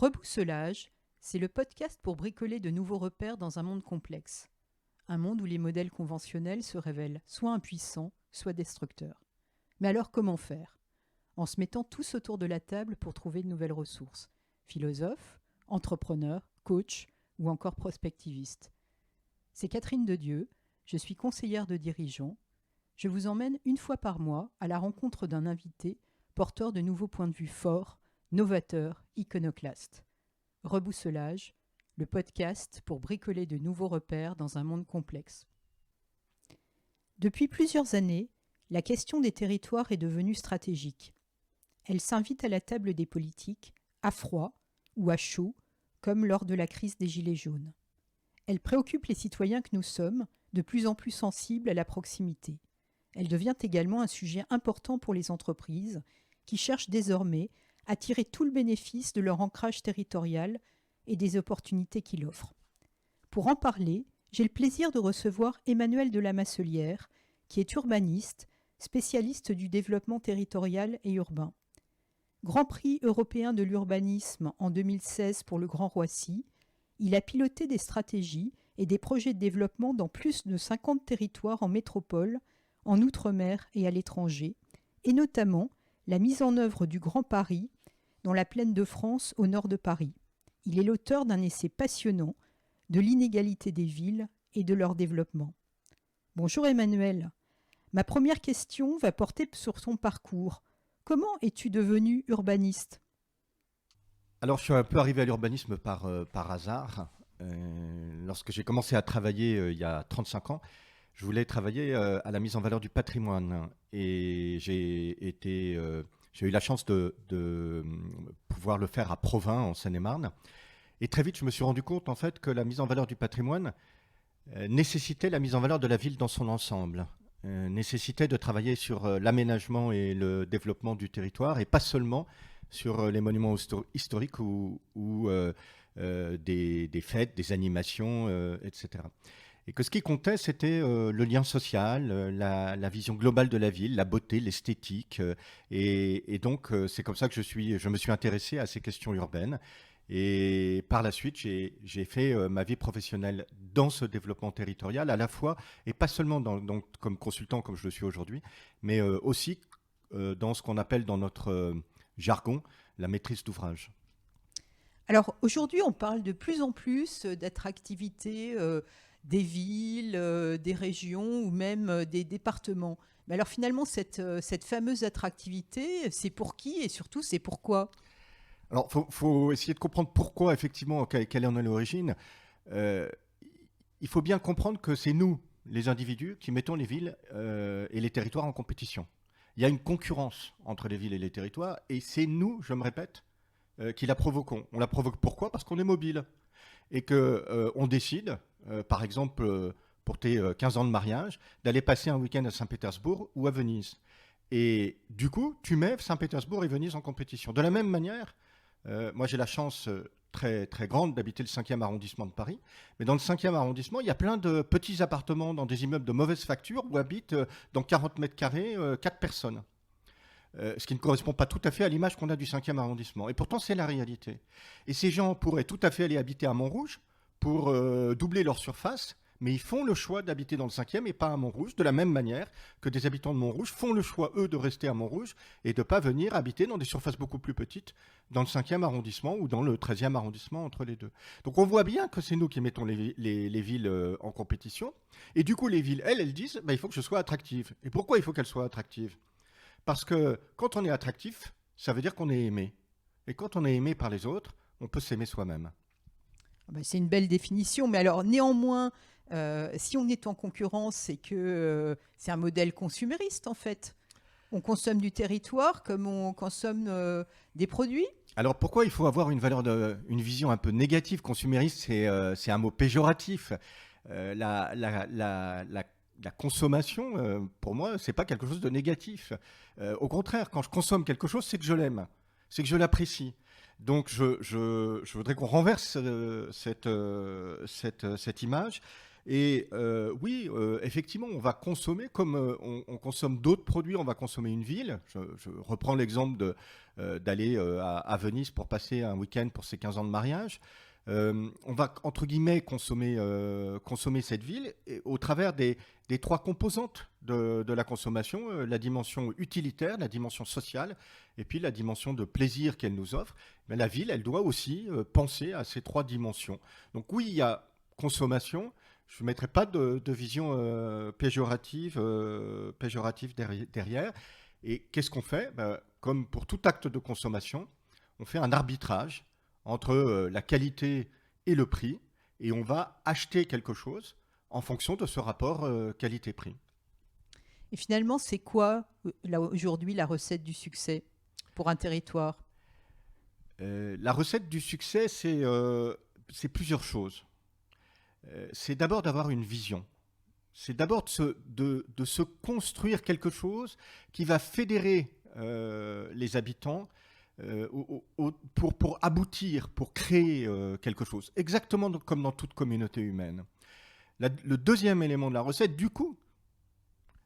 Rebousselage, c'est le podcast pour bricoler de nouveaux repères dans un monde complexe. Un monde où les modèles conventionnels se révèlent soit impuissants, soit destructeurs. Mais alors comment faire ? En se mettant tous autour de la table pour trouver de nouvelles ressources. Philosophes, entrepreneurs, coachs ou encore prospectivistes. C'est Catherine Dedieu, je suis conseillère de dirigeants. Je vous emmène une fois par mois à la rencontre d'un invité porteur de nouveaux points de vue forts, novateurs, iconoclastes. Rebousselage, le podcast pour bricoler de nouveaux repères dans un monde complexe. Depuis plusieurs années, la question des territoires est devenue stratégique. Elle s'invite à la table des politiques, à froid ou à chaud, comme lors de la crise des Gilets jaunes. Elle préoccupe les citoyens que nous sommes, de plus en plus sensibles à la proximité. Elle devient également un sujet important pour les entreprises, qui cherchent désormais à tirer tout le bénéfice de leur ancrage territorial et des opportunités qu'il offre. Pour en parler, j'ai le plaisir de recevoir Emmanuel de la Masselière, qui est urbaniste, spécialiste du développement territorial et urbain. Grand Prix européen de l'urbanisme en 2016 pour le Grand Roissy, il a piloté des stratégies et des projets de développement dans plus de 50 territoires en métropole, en Outre-mer et à l'étranger, et notamment la mise en œuvre du Grand Paris dans la plaine de France au nord de Paris. Il est l'auteur d'un essai passionnant de l'inégalité des villes et de leur développement. Bonjour Emmanuel. Ma première question va porter sur son parcours. Comment es-tu devenu urbaniste ? Alors, je suis un peu arrivé à l'urbanisme par hasard. Lorsque j'ai commencé à travailler il y a 35 ans, je voulais travailler à la mise en valeur du patrimoine. Et j'ai eu la chance de pouvoir le faire à Provins, en Seine-et-Marne. Et très vite, je me suis rendu compte en fait, que la mise en valeur du patrimoine nécessitait la mise en valeur de la ville dans son ensemble. Nécessitait de travailler sur l'aménagement et le développement du territoire, et pas seulement sur les monuments historiques ou des fêtes, des animations, etc. Et que ce qui comptait, c'était le lien social, la vision globale de la ville, la beauté, l'esthétique. Et donc, c'est comme ça que je me suis intéressé à ces questions urbaines. Et par la suite, j'ai fait ma vie professionnelle dans ce développement territorial, à la fois, et pas seulement comme consultant, comme je le suis aujourd'hui, mais aussi dans ce qu'on appelle dans notre jargon la maîtrise d'ouvrage. Alors aujourd'hui, on parle de plus en plus d'attractivité des villes, des régions ou même des départements. Mais alors finalement, cette fameuse attractivité, c'est pour qui et surtout c'est pourquoi ? Alors, faut essayer de comprendre pourquoi, effectivement, quelle en est l'origine. Euh, il faut bien comprendre que c'est nous, les individus, qui mettons les villes et les territoires en compétition. Il y a une concurrence entre les villes et les territoires, et c'est nous, je me répète, qui la provoquons. On la provoque pourquoi ? Parce qu'on est mobile. Et qu'on décide, par exemple, pour tes 15 ans de mariage, d'aller passer un week-end à Saint-Pétersbourg ou à Venise. Et du coup, tu mets Saint-Pétersbourg et Venise en compétition. De la même manière, moi j'ai la chance très, très grande d'habiter le 5e arrondissement de Paris. Mais dans le 5e arrondissement, il y a plein de petits appartements dans des immeubles de mauvaise facture où habitent dans 40 mètres carrés 4 personnes. Ce qui ne correspond pas tout à fait à l'image qu'on a du 5e arrondissement. Et pourtant, c'est la réalité. Et ces gens pourraient tout à fait aller habiter à Montrouge pour doubler leur surface, mais ils font le choix d'habiter dans le 5e et pas à Montrouge, de la même manière que des habitants de Montrouge font le choix, eux, de rester à Montrouge et de ne pas venir habiter dans des surfaces beaucoup plus petites dans le 5e arrondissement ou dans le 13e arrondissement, entre les deux. Donc on voit bien que c'est nous qui mettons les villes en compétition. Et du coup, les villes, elles disent, il faut que je sois attractive. Et pourquoi il faut qu'elles soient attractives ? Parce que quand on est attractif, ça veut dire qu'on est aimé. Et quand on est aimé par les autres, on peut s'aimer soi-même. C'est une belle définition, mais alors néanmoins, si on est en concurrence, c'est que c'est un modèle consumériste en fait. On consomme du territoire comme on consomme des produits. Alors pourquoi il faut avoir une vision un peu négative ? Consumériste, c'est un mot péjoratif. La consommation, pour moi, c'est pas quelque chose de négatif. Au contraire, quand je consomme quelque chose, c'est que je l'aime, c'est que je l'apprécie. Donc je voudrais qu'on renverse cette image Et oui, effectivement, on va consommer comme on consomme d'autres produits, on va consommer une ville. Je reprends l'exemple d'aller à Venise pour passer un week-end pour ses 15 ans de mariage. On va, entre guillemets, consommer cette ville au travers des trois composantes de la consommation, la dimension utilitaire, la dimension sociale, et puis la dimension de plaisir qu'elle nous offre. Mais la ville, elle doit aussi penser à ces trois dimensions. Donc oui, il y a consommation. Je ne mettrai pas de vision péjorative derrière. Et qu'est-ce qu'on fait? Comme pour tout acte de consommation, on fait un arbitrage entre la qualité et le prix, et on va acheter quelque chose en fonction de ce rapport qualité-prix. Et finalement, c'est quoi là, aujourd'hui la recette du succès pour un territoire? La recette du succès, c'est plusieurs choses. C'est d'abord d'avoir une vision. C'est d'abord de se construire quelque chose qui va fédérer les habitants pour aboutir, pour créer quelque chose. Exactement comme dans toute communauté humaine. Le deuxième élément de la recette, du coup,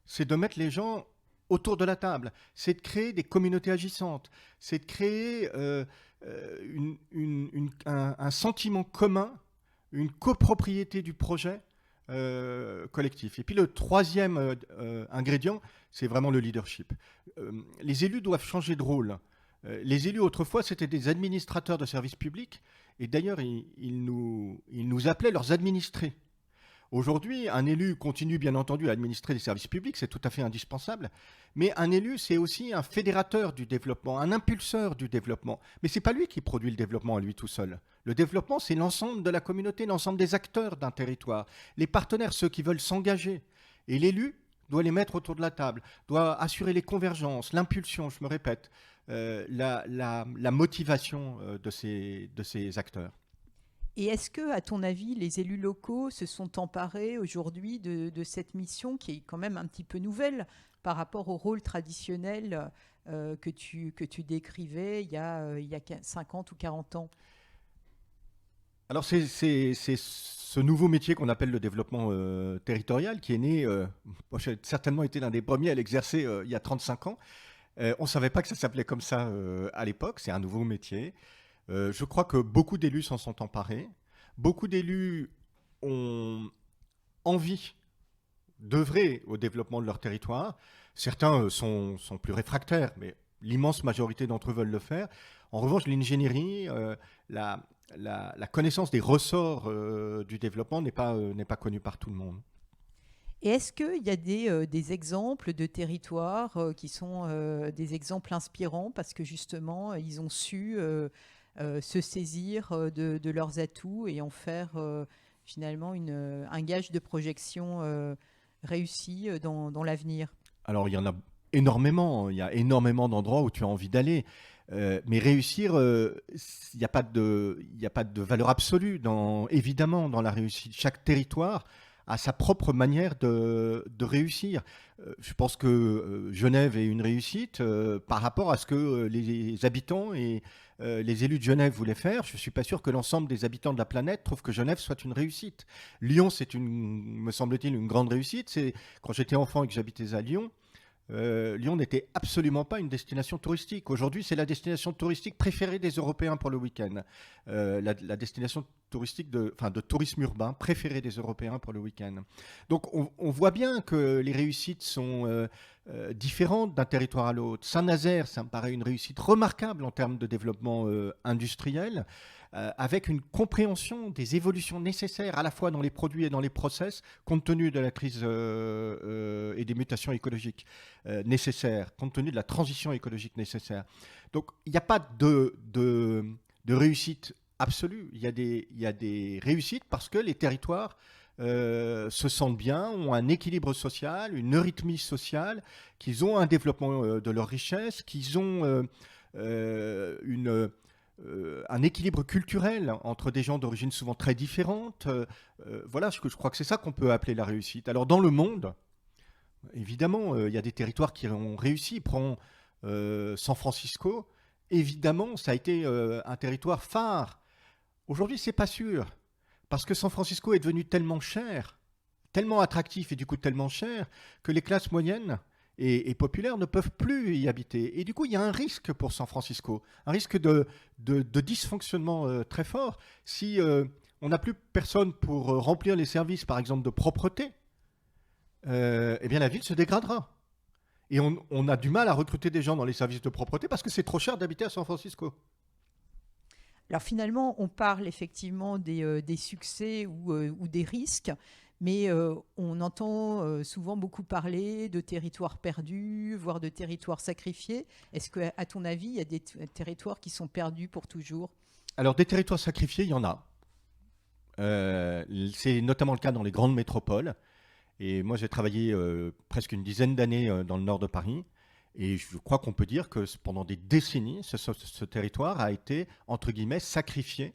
c'est de mettre les gens autour de la table. C'est de créer des communautés agissantes. C'est de créer un sentiment commun, une copropriété du projet collectif. Et puis le troisième ingrédient, c'est vraiment le leadership. Les élus doivent changer de rôle. Les élus, autrefois, c'était des administrateurs de services publics, et d'ailleurs, ils nous appelaient leurs administrés. Aujourd'hui, un élu continue, bien entendu, à administrer les services publics, c'est tout à fait indispensable, mais un élu, c'est aussi un fédérateur du développement, un impulseur du développement. Mais ce n'est pas lui qui produit le développement à lui tout seul. Le développement, c'est l'ensemble de la communauté, l'ensemble des acteurs d'un territoire, les partenaires, ceux qui veulent s'engager. Et l'élu doit les mettre autour de la table, doit assurer les convergences, l'impulsion, je me répète, la motivation de ces acteurs. Et est-ce que, à ton avis, les élus locaux se sont emparés aujourd'hui de cette mission qui est quand même un petit peu nouvelle par rapport au rôle traditionnel que tu décrivais il y a 50 ou 40 ans? Alors c'est ce nouveau métier qu'on appelle le développement territorial qui est né, moi j'ai certainement été l'un des premiers à l'exercer il y a 35 ans. On ne savait pas que ça s'appelait comme ça à l'époque, c'est un nouveau métier. Je crois que beaucoup d'élus s'en sont emparés. Beaucoup d'élus ont envie d'œuvrer au développement de leur territoire. Certains sont plus réfractaires, mais l'immense majorité d'entre eux veulent le faire. En revanche, l'ingénierie, la connaissance des ressorts du développement n'est pas connue par tout le monde. Et est-ce qu'il y a des exemples de territoires qui sont des exemples inspirants parce que justement, ils ont su se saisir de leurs atouts et en faire finalement un gage de projection réussi dans l'avenir? Alors, il y en a énormément. Il y a énormément d'endroits où tu as envie d'aller. Mais réussir, il n'y a pas de valeur absolue, évidemment, dans la réussite. Chaque territoire a sa propre manière de réussir. Je pense que Genève est une réussite par rapport à ce que les habitants et les élus de Genève voulaient faire. Je ne suis pas sûr que l'ensemble des habitants de la planète trouvent que Genève soit une réussite. Lyon, me semble-t-il, une grande réussite. Quand j'étais enfant et que j'habitais à Lyon, Lyon n'était absolument pas une destination touristique. Aujourd'hui, c'est la destination touristique préférée des Européens pour le week-end. La destination touristique de tourisme urbain préférée des Européens pour le week-end. Donc, on voit bien que les réussites sont différentes d'un territoire à l'autre. Saint-Nazaire, ça me paraît une réussite remarquable en termes de développement industriel, avec une compréhension des évolutions nécessaires à la fois dans les produits et dans les process, compte tenu de la crise et des mutations écologiques nécessaires, compte tenu de la transition écologique nécessaire. Donc, il n'y a pas de réussite absolue. Il y a des réussites parce que les territoires se sentent bien, ont un équilibre social, une eurythmie sociale, qu'ils ont un développement de leurs richesses, qu'ils ont un équilibre culturel entre des gens d'origine souvent très différentes. Voilà, je crois que c'est ça qu'on peut appeler la réussite. Alors dans le monde, évidemment, il y a des territoires qui ont réussi. Prends San Francisco. Évidemment, ça a été un territoire phare. Aujourd'hui, c'est pas sûr. Parce que San Francisco est devenu tellement cher tellement attractif et du coup tellement cher que les classes moyennes et populaires ne peuvent plus y habiter. Et du coup, il y a un risque pour San Francisco, un risque de dysfonctionnement très fort. Si on n'a plus personne pour remplir les services, par exemple, de propreté, eh bien la ville se dégradera. Et on a du mal à recruter des gens dans les services de propreté parce que c'est trop cher d'habiter à San Francisco. Alors finalement, on parle effectivement des succès ou des risques, mais on entend souvent beaucoup parler de territoires perdus, voire de territoires sacrifiés. Est-ce qu'à ton avis, il y a des territoires qui sont perdus pour toujours? Alors des territoires sacrifiés, il y en a. C'est notamment le cas dans les grandes métropoles. Et moi, j'ai travaillé presque une dizaine d'années dans le nord de Paris. Et je crois qu'on peut dire que pendant des décennies, ce territoire a été, entre guillemets, sacrifié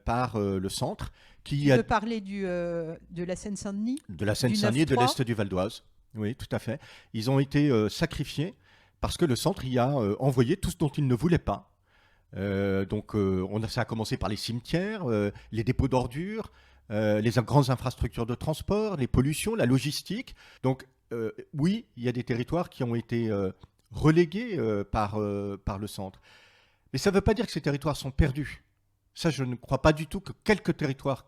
par le centre. Tu veux parler de la Seine-Saint-Denis? De la Du Seine-Saint-Denis et de 9-3? l'Est du Val d'Oise. Oui, tout à fait. Ils ont été sacrifiés parce que le centre y a envoyé tout ce dont il ne voulait pas. Ça a commencé par les cimetières, les dépôts d'ordures, les grandes infrastructures de transport, les pollutions, la logistique. Donc oui, il y a des territoires qui ont été relégués par le centre. Mais ça ne veut pas dire que ces territoires sont perdus. Ça, je ne crois pas du tout que quelques territoires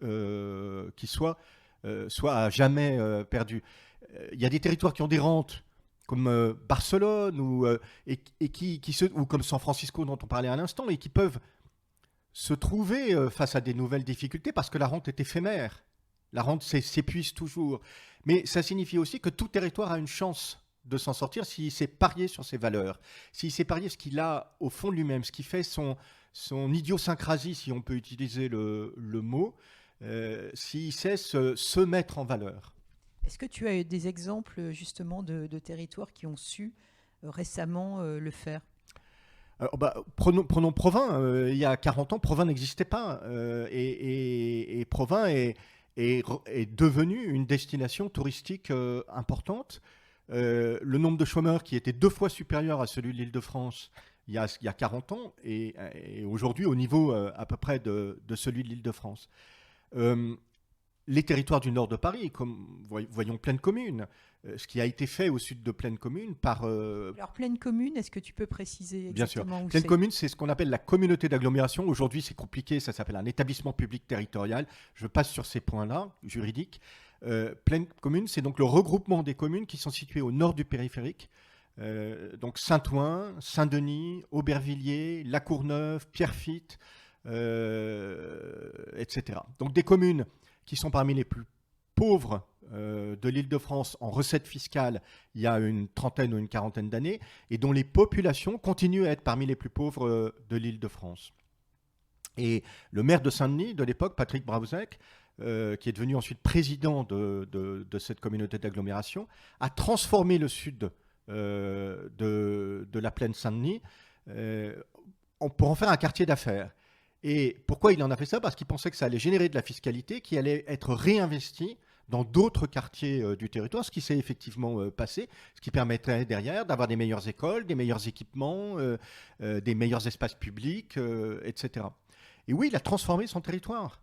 qui soient à jamais perdus. Il y a des territoires qui ont des rentes comme Barcelone ou comme San Francisco dont on parlait à l'instant et qui peuvent se trouver face à des nouvelles difficultés parce que la rente est éphémère. La rente s'épuise toujours. Mais ça signifie aussi que tout territoire a une chance de s'en sortir s'il s'est parié sur ses valeurs, s'il s'est parié ce qu'il a au fond de lui-même, ce qui fait son idiosyncrasie, si on peut utiliser le mot, s'il sait se mettre en valeur. Est-ce que tu as des exemples justement de territoires qui ont su récemment le faire? Alors, prenons Provins. Il y a 40 ans, Provins n'existait pas. Et Provins est devenu une destination touristique importante. Le nombre de chômeurs qui était 2 fois supérieur à celui de l'Île-de-France il y a 40 ans et aujourd'hui au niveau à peu près de celui de l'Île-de-France. Les territoires du nord de Paris, comme voyons Plaine Commune, ce qui a été fait au sud de Plaine Commune par... Alors Plaine Commune, est-ce que tu peux préciser Bien sûr. exactement où Plaine c'est? Commune, c'est ce qu'on appelle la communauté d'agglomération. Aujourd'hui, c'est compliqué, ça s'appelle un établissement public territorial. Je passe sur ces points-là, juridiques. Plaine Commune, c'est donc le regroupement des communes qui sont situées au nord du périphérique. Donc Saint-Ouen, Saint-Denis, Aubervilliers, La Courneuve, Pierrefitte, etc. Donc des communes qui sont parmi les plus pauvres de l'Île-de-France en recettes fiscales il y a une trentaine ou une quarantaine d'années et dont les populations continuent à être parmi les plus pauvres de l'Île-de-France. Et le maire de Saint-Denis de l'époque, Patrick Brauzek, qui est devenu ensuite président de cette communauté d'agglomération, a transformé le sud de la plaine Saint-Denis pour en faire un quartier d'affaires. Et pourquoi il en a fait ça? Parce qu'il pensait que ça allait générer de la fiscalité qui allait être réinvestie dans d'autres quartiers du territoire, ce qui s'est effectivement passé, ce qui permettrait derrière d'avoir des meilleures écoles, des meilleurs équipements, des meilleurs espaces publics, etc. Et oui, il a transformé son territoire.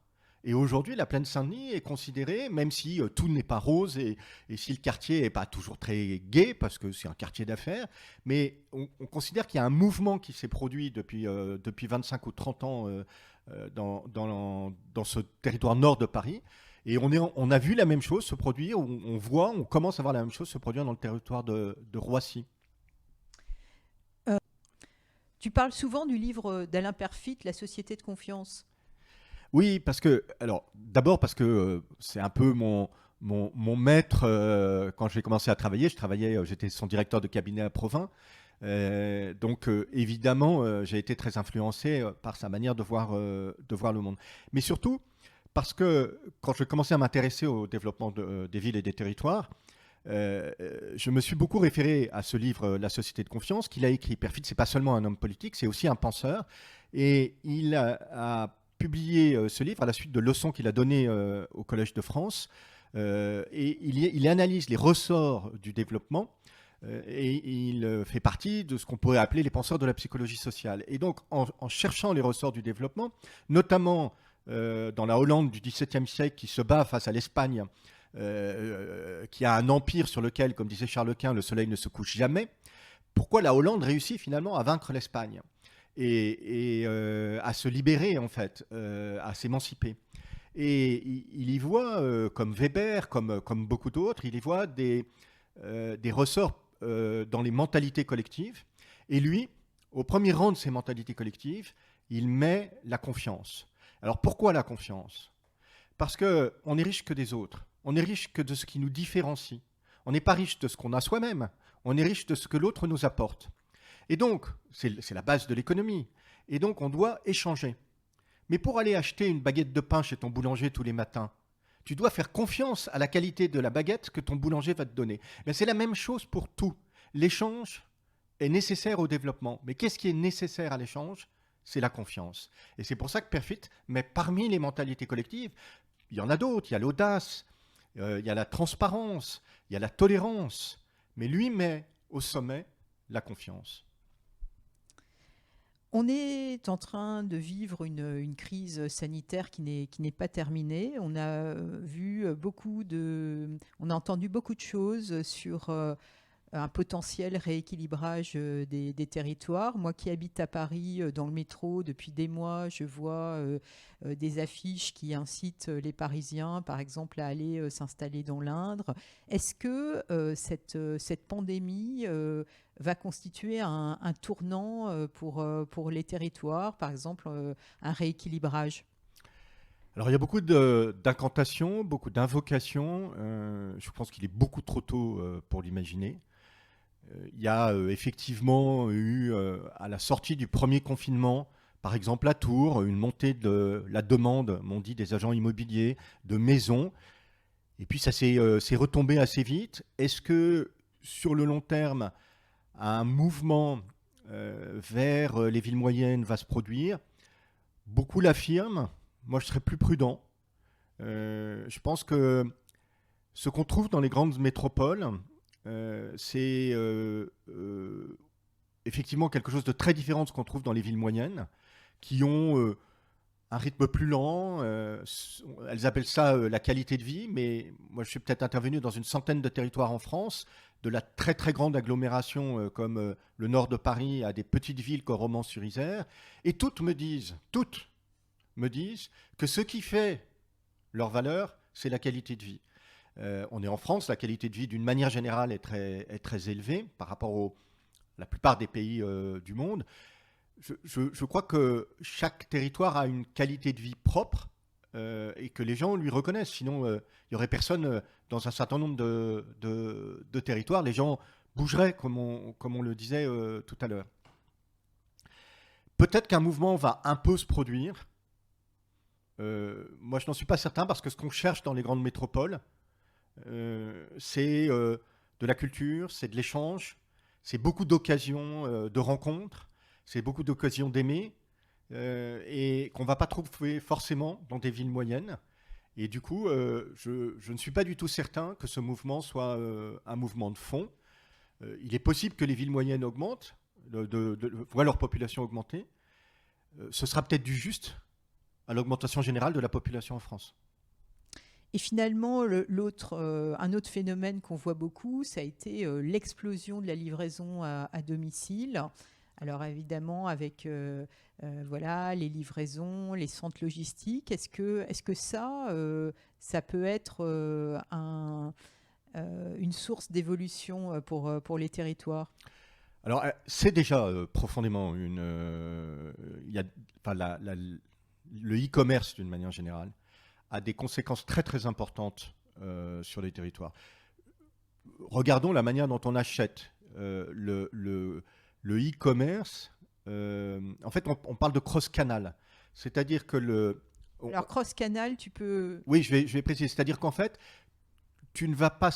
Et aujourd'hui, la plaine Saint-Denis est considérée, même si tout n'est pas rose et si le quartier n'est pas toujours très gai, parce que c'est un quartier d'affaires, mais on considère qu'il y a un mouvement qui s'est produit depuis 25 ou 30 ans dans ce territoire nord de Paris. Et on a vu la même chose se produire, on commence à voir la même chose se produire dans le territoire de Roissy. Tu parles souvent du livre d'Alain Perfit, La société de confiance. Oui, d'abord parce que c'est un peu mon maître quand j'ai commencé à travailler. J'étais son directeur de cabinet à Provins. Donc évidemment, j'ai été très influencé par sa manière de voir le monde. Mais surtout parce que quand je commençais à m'intéresser au développement des villes et des territoires, je me suis beaucoup référé à ce livre, La société de confiance, qu'il a écrit. Perfit, c'est pas seulement un homme politique, c'est aussi un penseur. Et il a publié ce livre à la suite de leçons qu'il a données au Collège de France. Et il analyse les ressorts du développement et il fait partie de ce qu'on pourrait appeler les penseurs de la psychologie sociale. Et donc, en cherchant les ressorts du développement, notamment dans la Hollande du XVIIe siècle qui se bat face à l'Espagne, qui a un empire sur lequel, comme disait Charles Quint, le soleil ne se couche jamais, pourquoi la Hollande réussit finalement à vaincre l'Espagne et à se libérer, en fait, à s'émanciper. Et il y voit, comme Weber, comme beaucoup d'autres, il y voit des ressorts dans les mentalités collectives. Et lui, au premier rang de ces mentalités collectives, il met la confiance. Alors pourquoi la confiance ? Parce qu'on est riche que des autres. On est riche que de ce qui nous différencie. On n'est pas riche de ce qu'on a soi-même. On est riche de ce que l'autre nous apporte. Et donc, c'est la base de l'économie. Et donc, on doit échanger. Mais pour aller acheter une baguette de pain chez ton boulanger tous les matins, tu dois faire confiance à la qualité de la baguette que ton boulanger va te donner. Mais c'est la même chose pour tout. L'échange est nécessaire au développement. Mais qu'est-ce qui est nécessaire à l'échange ? C'est la confiance. Et c'est pour ça que Perfit met parmi les mentalités collectives, il y en a d'autres. Il y a l'audace, il y a la transparence, il y a la tolérance. Mais lui met au sommet la confiance. On est en train de vivre une crise sanitaire qui n'est pas terminée. On a on a entendu beaucoup de choses sur un potentiel rééquilibrage des territoires. Moi qui habite à Paris, dans le métro, depuis des mois, je vois des affiches qui incitent les Parisiens, par exemple, à aller s'installer dans l'Indre. Est-ce que cette pandémie va constituer un tournant pour les territoires, par exemple un rééquilibrage ? Alors il y a beaucoup d'incantations, beaucoup d'invocations. Je pense qu'il est beaucoup trop tôt pour l'imaginer. Il y a effectivement eu, à la sortie du premier confinement, par exemple à Tours, une montée de la demande, m'ont dit des agents immobiliers, de maisons. Et puis ça s'est retombé assez vite. Est-ce que sur le long terme, un mouvement vers les villes moyennes va se produire ? Beaucoup l'affirment. Moi, je serais plus prudent. Je pense que ce qu'on trouve dans les grandes métropoles, c'est effectivement quelque chose de très différent de ce qu'on trouve dans les villes moyennes, qui ont un rythme plus lent. Elles appellent ça la qualité de vie, mais moi, je suis peut-être intervenu dans une centaine de territoires en France, de la très très grande agglomération comme le nord de Paris à des petites villes comme Romans-sur-Isère, et toutes me disent que ce qui fait leur valeur, c'est la qualité de vie. On est en France, la qualité de vie d'une manière générale est très élevée par rapport à la plupart des pays du monde. Je crois que chaque territoire a une qualité de vie propre et que les gens lui reconnaissent. Sinon, il n'y aurait personne dans un certain nombre de territoires. Les gens bougeraient, comme on le disait tout à l'heure. Peut-être qu'un mouvement va un peu se produire. Moi, je n'en suis pas certain parce que ce qu'on cherche dans les grandes métropoles, c'est de la culture, c'est de l'échange, c'est beaucoup d'occasions de rencontres, c'est beaucoup d'occasions d'aimer et qu'on ne va pas trouver forcément dans des villes moyennes. Et du coup, je ne suis pas du tout certain que ce mouvement soit un mouvement de fond. Il est possible que les villes moyennes augmentent, voient leur population augmenter. Ce sera peut-être dû juste à l'augmentation générale de la population en France. Et finalement, un autre phénomène qu'on voit beaucoup, ça a été l'explosion de la livraison à domicile. Alors évidemment, avec les livraisons, les centres logistiques, est-ce que ça peut être une source d'évolution pour les territoires ? Alors, c'est déjà profondément le e-commerce, d'une manière générale, a des conséquences très très importantes sur les territoires. Regardons la manière dont on achète. Le e-commerce, en fait, on parle de cross-canal. C'est-à-dire que Alors, cross-canal, tu peux... Oui, je vais préciser. C'est-à-dire qu'en fait, tu ne vas pas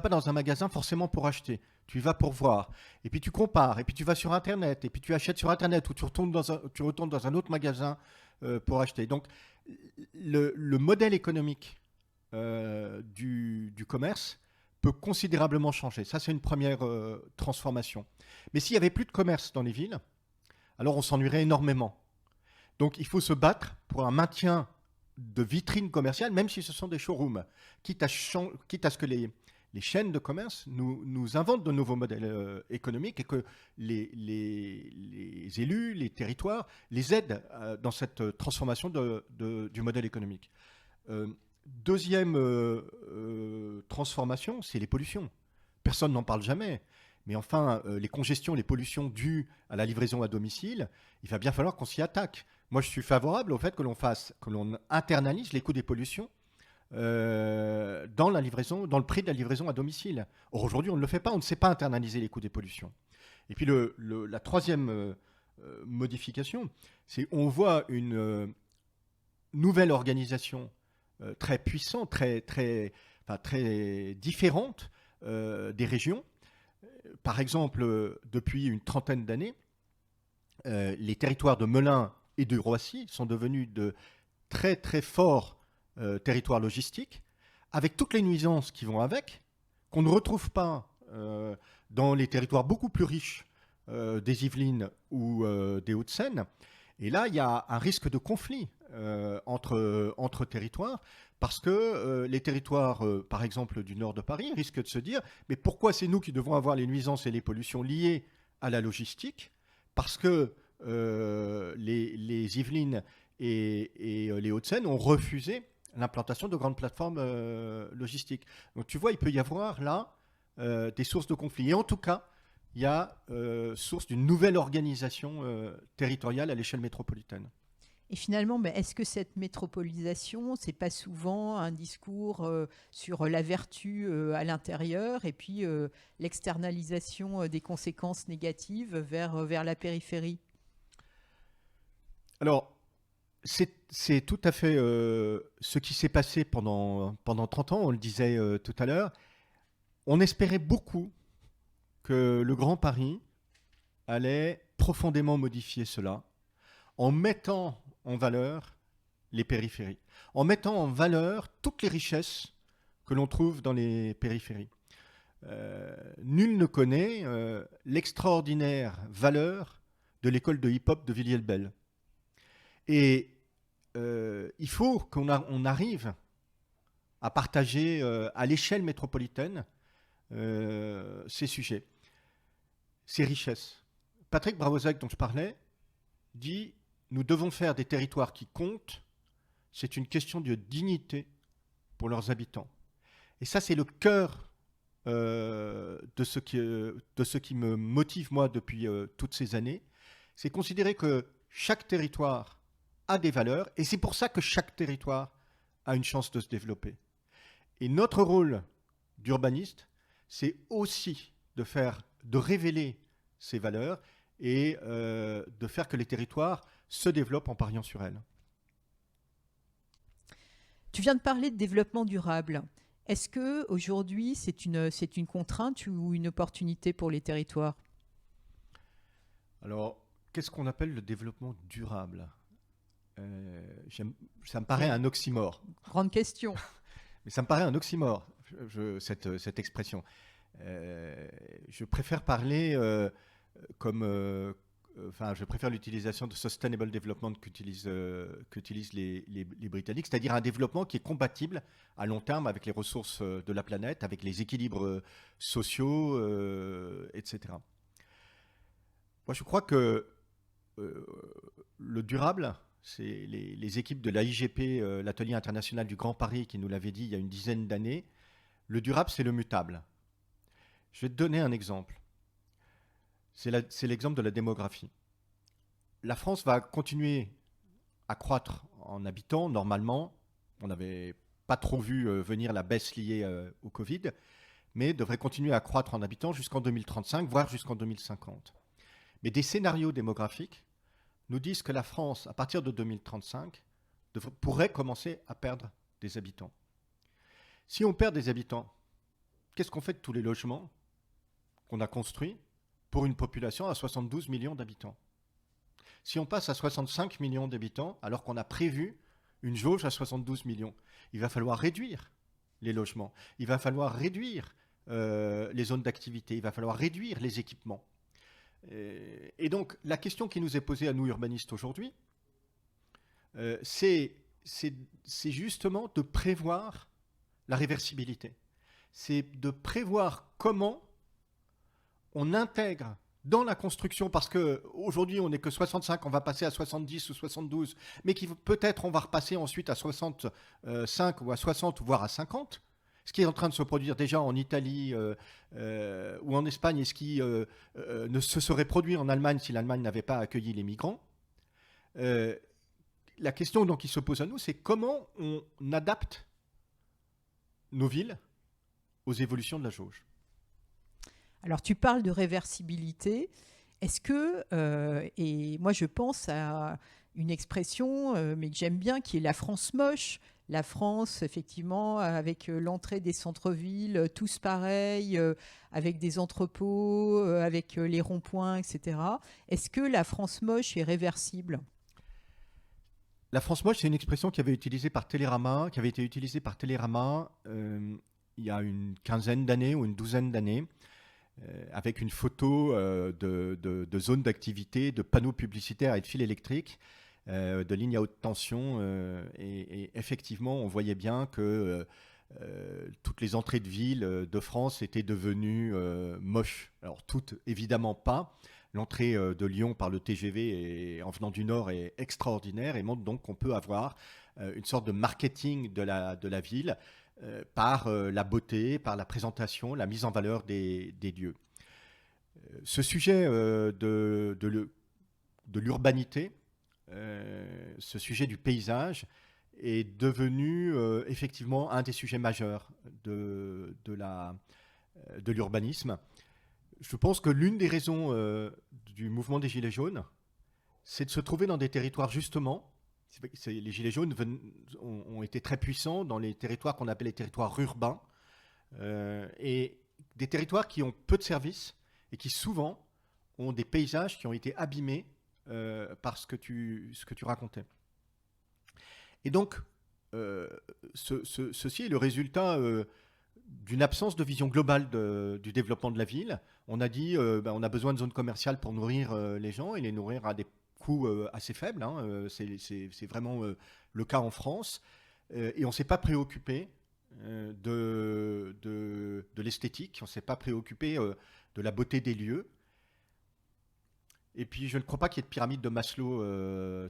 dans un magasin forcément pour acheter. Tu y vas pour voir. Et puis tu compares. Et puis tu vas sur Internet. Et puis tu achètes sur Internet ou tu retournes dans un autre magasin pour acheter. Donc, le modèle économique du commerce peut considérablement changer. Ça, c'est une première transformation. Mais s'il n'y avait plus de commerce dans les villes, alors on s'ennuierait énormément. Donc il faut se battre pour un maintien de vitrines commerciales, même si ce sont des showrooms, quitte à ce que les chaînes de commerce nous inventent de nouveaux modèles économiques et que les élus, les territoires, les aident dans cette transformation du modèle économique. Deuxième transformation, c'est les pollutions. Personne n'en parle jamais. Mais enfin, les congestions, les pollutions dues à la livraison à domicile, il va bien falloir qu'on s'y attaque. Moi, je suis favorable au fait que l'on internalise les coûts des pollutions dans le prix de la livraison à domicile. Or, aujourd'hui, on ne le fait pas, on ne sait pas internaliser les coûts des pollutions. Et puis, la troisième modification, c'est on voit une nouvelle organisation très puissante, très différente des régions. Par exemple, depuis une trentaine d'années, les territoires de Melun et de Roissy sont devenus de très très forts territoires logistiques, avec toutes les nuisances qui vont avec, qu'on ne retrouve pas dans les territoires beaucoup plus riches des Yvelines ou des Hauts-de-Seine. Et là, il y a un risque de conflit entre territoires, parce que les territoires, par exemple, du nord de Paris, risquent de se dire « Mais pourquoi c'est nous qui devons avoir les nuisances et les pollutions liées à la logistique ?» Parce que les Yvelines et les Hauts-de-Seine ont refusé l'implantation de grandes plateformes logistiques. Donc tu vois, il peut y avoir là des sources de conflit. Et en tout cas, il y a source d'une nouvelle organisation territoriale à l'échelle métropolitaine. Et finalement, est-ce que cette métropolisation, c'est pas souvent un discours sur la vertu à l'intérieur et puis l'externalisation des conséquences négatives vers la périphérie? Alors, c'est tout à fait ce qui s'est passé pendant 30 ans, on le disait tout à l'heure. On espérait beaucoup que le Grand Paris allait profondément modifier cela en mettant en valeur les périphéries, en mettant en valeur toutes les richesses que l'on trouve dans les périphéries. Nul ne connaît l'extraordinaire valeur de l'école de hip-hop de Villiers-le-Bel. Et il faut qu'on arrive à partager à l'échelle métropolitaine ces sujets, ces richesses. Patrick Braozac, dont je parlais, dit « Nous devons faire des territoires qui comptent, c'est une question de dignité pour leurs habitants. » Et ça, c'est le cœur de ce qui me motive, moi, depuis toutes ces années. C'est considérer que chaque territoire a des valeurs, et c'est pour ça que chaque territoire a une chance de se développer. Et notre rôle d'urbaniste, c'est aussi de révéler ces valeurs et de faire que les territoires se développent en pariant sur elles. Tu viens de parler de développement durable. Est-ce qu'aujourd'hui, c'est une contrainte ou une opportunité pour les territoires? Alors, qu'est-ce qu'on appelle le développement durable? Ça me paraît un oxymore. Grande question. Mais ça me paraît un oxymore, cette expression. Je préfère parler je préfère l'utilisation de Sustainable Development qu'utilisent les Britanniques, c'est-à-dire un développement qui est compatible à long terme avec les ressources de la planète, avec les équilibres sociaux, etc. Moi, je crois que le durable, c'est les équipes de l'AIGP, l'Atelier international du Grand Paris, qui nous l'avaient dit il y a une dizaine d'années. Le durable, c'est le mutable. Je vais te donner un exemple. C'est l'exemple de la démographie. La France va continuer à croître en habitants, normalement. On n'avait pas trop vu venir la baisse liée au Covid, mais devrait continuer à croître en habitants jusqu'en 2035, voire jusqu'en 2050. Mais des scénarios démographiques nous disent que la France, à partir de 2035, pourrait commencer à perdre des habitants. Si on perd des habitants, qu'est-ce qu'on fait de tous les logements qu'on a construits pour une population à 72 millions d'habitants? Si on passe à 65 millions d'habitants, alors qu'on a prévu une jauge à 72 millions, il va falloir réduire les logements, il va falloir réduire les zones d'activité, il va falloir réduire les équipements. Et donc, la question qui nous est posée à nous urbanistes aujourd'hui, c'est justement de prévoir la réversibilité. C'est de prévoir comment on intègre dans la construction, parce qu'aujourd'hui on n'est que 65, on va passer à 70 ou 72, mais peut-être on va repasser ensuite à 65 ou à 60, voire à 50, ce qui est en train de se produire déjà en Italie ou en Espagne, et ce qui ne se serait produit en Allemagne si l'Allemagne n'avait pas accueilli les migrants. La question donc qui se pose à nous, c'est comment on adapte nos villes aux évolutions de la jauge. Alors, tu parles de réversibilité. Est-ce que, et moi je pense à une expression, mais que j'aime bien, qui est la France moche. La France, effectivement, avec l'entrée des centres-villes, tous pareils, avec des entrepôts, avec les ronds-points, etc. Est-ce que la France moche est réversible ? La France moche, c'est une expression qui avait été utilisée par Télérama il y a une quinzaine d'années ou une douzaine d'années, avec une photo de zones d'activité, de panneaux publicitaires et de fils électriques, de lignes à haute tension. Et effectivement, on voyait bien que toutes les entrées de ville de France étaient devenues moches. Alors toutes, évidemment pas. L'entrée de Lyon par le TGV en venant du Nord est extraordinaire et montre donc qu'on peut avoir une sorte de marketing de la ville par la beauté, par la présentation, la mise en valeur des lieux. Ce sujet de l'urbanité, ce sujet du paysage est devenu effectivement un des sujets majeurs de l'urbanisme. Je pense que l'une des raisons du mouvement des Gilets jaunes, c'est de se trouver dans des territoires justement. Les Gilets jaunes ont été très puissants dans les territoires qu'on appelle les territoires urbains, et des territoires qui ont peu de services et qui souvent ont des paysages qui ont été abîmés par ce que tu racontais. Et donc, ceci est le résultat d'une absence de vision globale du développement de la ville. On a dit on a besoin de zones commerciales pour nourrir les gens et les nourrir à des coûts assez faibles. C'est vraiment le cas en France. Et on ne s'est pas préoccupé de l'esthétique, on ne s'est pas préoccupé de la beauté des lieux. Et puis, je ne crois pas qu'il y ait de pyramide de Maslow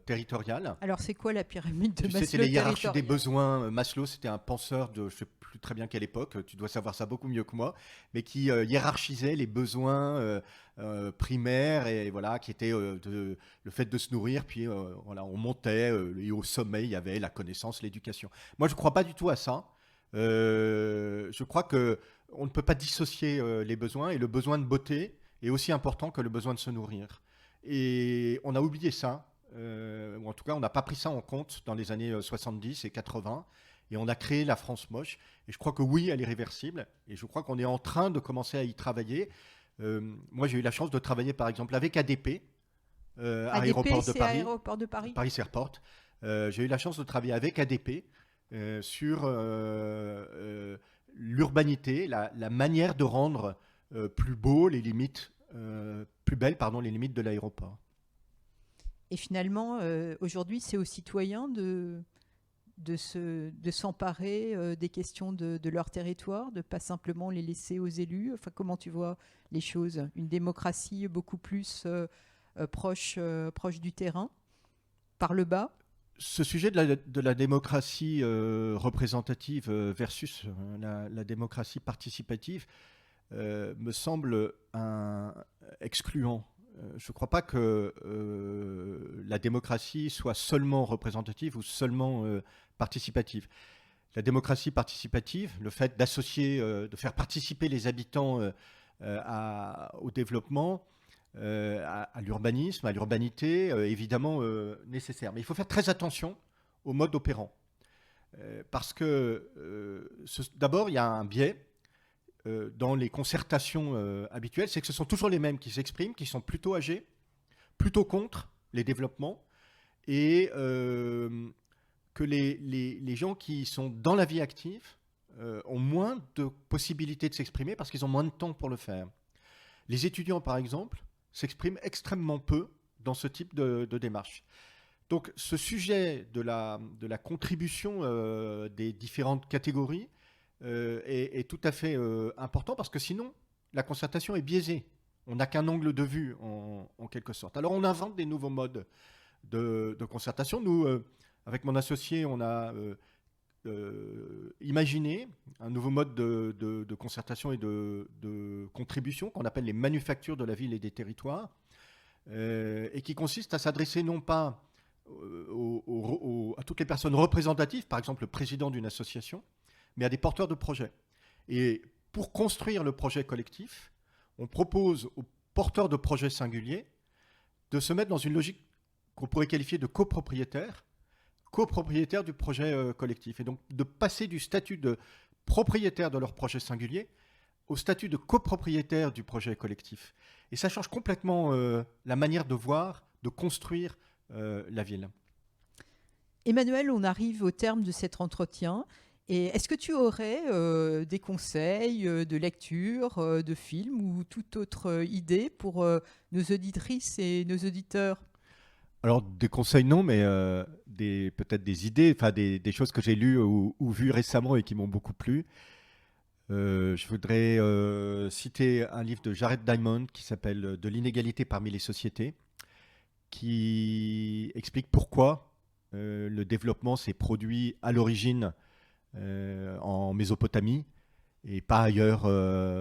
territoriale. Alors, c'est quoi la pyramide de Maslow territoriale ? C'est les hiérarchies des besoins. Maslow, c'était un penseur de, je ne sais plus très bien quelle époque, tu dois savoir ça beaucoup mieux que moi, mais qui hiérarchisait les besoins primaires, et voilà, qui était le fait de se nourrir, puis voilà, on montait, et au sommet, il y avait la connaissance, l'éducation. Moi, je ne crois pas du tout à ça. Je crois qu'on ne peut pas dissocier les besoins, et le besoin de beauté est aussi important que le besoin de se nourrir. Et on a oublié ça, ou en tout cas on n'a pas pris ça en compte dans les années 70 et 80, et on a créé la France moche. Et je crois que oui, elle est réversible, et je crois qu'on est en train de commencer à y travailler. Moi j'ai eu la chance de travailler par exemple avec ADP, Aéroport de Paris. Aéroport de Paris. Paris Airport. J'ai eu la chance de travailler avec ADP sur l'urbanité, la manière de rendre plus beau les limites, plus belles, les limites de l'aéroport. Et finalement, aujourd'hui, c'est aux citoyens de s'emparer des questions de leur territoire, de ne pas simplement les laisser aux élus. Enfin, comment tu vois les choses ? Une démocratie beaucoup plus proche du terrain, par le bas ? Ce sujet de la démocratie représentative versus la démocratie participative me semble excluant. Je ne crois pas que la démocratie soit seulement représentative ou seulement participative. La démocratie participative, le fait d'associer, de faire participer les habitants au développement, à l'urbanisme, à l'urbanité, évidemment nécessaire. Mais il faut faire très attention au mode opérant. Parce que d'abord, il y a un biais dans les concertations habituelles, c'est que ce sont toujours les mêmes qui s'expriment, qui sont plutôt âgés, plutôt contre les développements, et que les gens qui sont dans la vie active ont moins de possibilités de s'exprimer parce qu'ils ont moins de temps pour le faire. Les étudiants, par exemple, s'expriment extrêmement peu dans ce type de démarche. Donc ce sujet de la contribution des différentes catégories est tout à fait important parce que sinon, la concertation est biaisée. On n'a qu'un angle de vue en quelque sorte. Alors on invente des nouveaux modes de concertation. Nous, avec mon associé, on a imaginé un nouveau mode de concertation et de contribution qu'on appelle les manufactures de la ville et des territoires, et qui consiste à s'adresser non pas à toutes les personnes représentatives, par exemple le président d'une association, mais à des porteurs de projets. Et pour construire le projet collectif, on propose aux porteurs de projets singuliers de se mettre dans une logique qu'on pourrait qualifier de copropriétaire du projet collectif. Et donc de passer du statut de propriétaire de leur projet singulier au statut de copropriétaire du projet collectif. Et ça change complètement la manière de voir, de construire la ville. Emmanuel, on arrive au terme de cet entretien. Et est-ce que tu aurais des conseils de lecture, de films ou toute autre idée pour nos auditrices et nos auditeurs ? Alors, des conseils, non, mais peut-être des idées, enfin des choses que j'ai lues ou vues récemment et qui m'ont beaucoup plu. Je voudrais citer un livre de Jared Diamond qui s'appelle « De l'inégalité parmi les sociétés », qui explique pourquoi le développement s'est produit à l'origine en Mésopotamie et pas ailleurs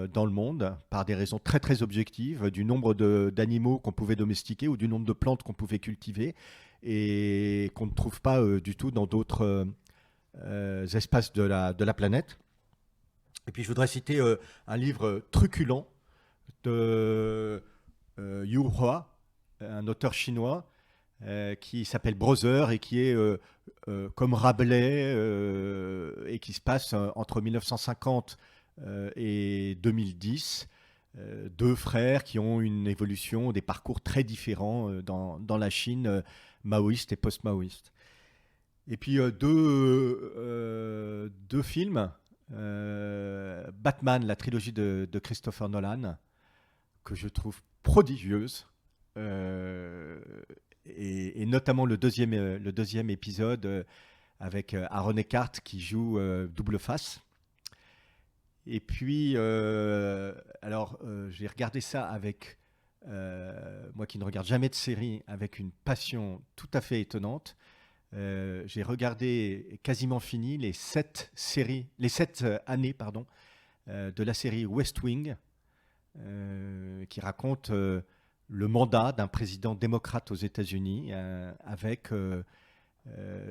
dans le monde, par des raisons très très objectives, du nombre d'animaux qu'on pouvait domestiquer ou du nombre de plantes qu'on pouvait cultiver et qu'on ne trouve pas du tout dans d'autres espaces de la planète. Et puis je voudrais citer un livre truculent de Yu Hua, un auteur chinois, qui s'appelle Brother et qui est comme Rabelais et qui se passe entre 1950 et 2010. Deux frères qui ont une évolution, des parcours très différents dans la Chine maoïste et post-maoïste. Et puis deux films. Batman, la trilogie de Christopher Nolan, que je trouve prodigieuse, et notamment le deuxième épisode avec Aaron Eckhart qui joue double face. Et puis, j'ai regardé ça avec moi qui ne regarde jamais de séries, avec une passion tout à fait étonnante. J'ai regardé quasiment fini les 7 années de la série West Wing, qui raconte le mandat d'un président démocrate aux États-Unis avec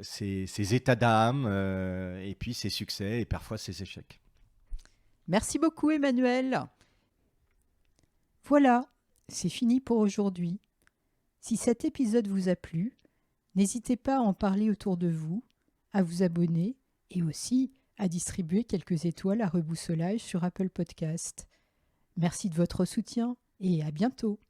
ses états d'âme et puis ses succès et parfois ses échecs. Merci beaucoup Emmanuel. Voilà, c'est fini pour aujourd'hui. Si cet épisode vous a plu, n'hésitez pas à en parler autour de vous, à vous abonner et aussi à distribuer quelques étoiles à reboussolage sur Apple Podcast. Merci de votre soutien et à bientôt.